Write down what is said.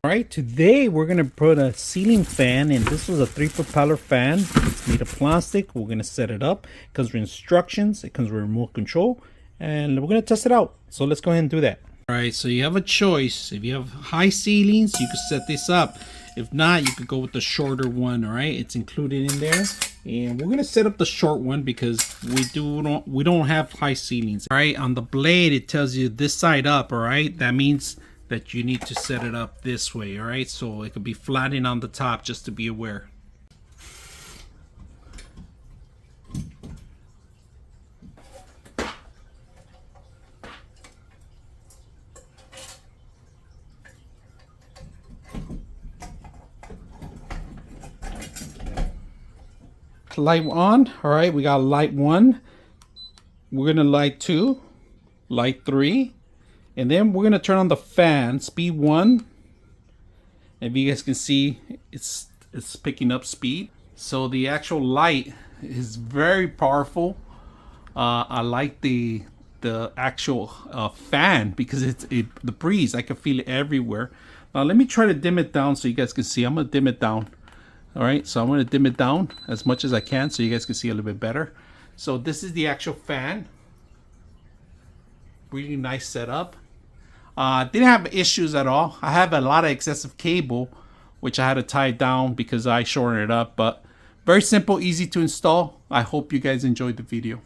All right, today we're gonna put a ceiling fan, and this was a 3 propeller fan. It's made of plastic. We're gonna set it up. It comes with instructions. It comes with remote control, and we're gonna test it out. So let's go ahead and do that. All right, so you have a choice. If you have high ceilings, you can set this up. If not, you could go with the shorter one. All right, it's included in there, and we're gonna set up the short one because we don't have high ceilings. All right, on the blade it tells you this side up. All right, that means that you need to set it up this way. All right, so it could be flattening on the top, just to be aware. Light on. All right, we got light 1. We're gonna light 2, light 3, and then we're gonna turn on the fan, speed 1. If you guys can see, it's picking up speed. So the actual light is very powerful. I like the actual fan because the breeze, I can feel it everywhere. Now let me try to dim it down so you guys can see. I'm gonna dim it down. All right, so I'm gonna dim it down as much as I can so you guys can see a little bit better. So this is the actual fan. Really nice setup. Didn't have issues at all. I have a lot of excessive cable, which I had to tie down because I shortened it up. But very simple, easy to install. I hope you guys enjoyed the video.